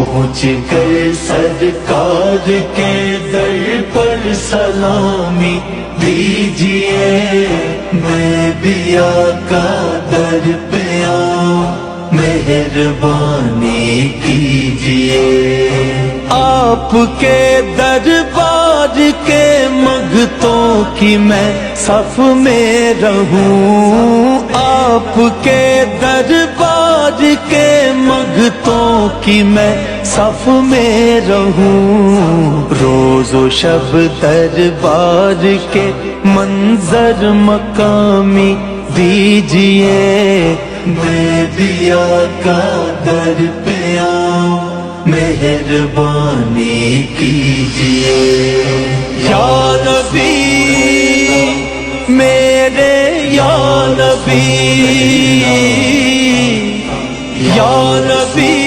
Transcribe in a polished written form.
پہنچ گئے سرکار کے در پر سلامی دیجئے، میں بھی آقا در پہ آؤں مہربانی کیجئے۔ آپ کے دربار کے مگتوں کی میں صف میں رہوں، آپ کے دربار کے مگتوں کی میں صف میں رہوں، روز و شب دربار کے منظر مقامی دیجئے، میں بھی آقا در پہ آؤں مہربانی کیجئے۔ یا نبی میرے یا نبی، یا نبی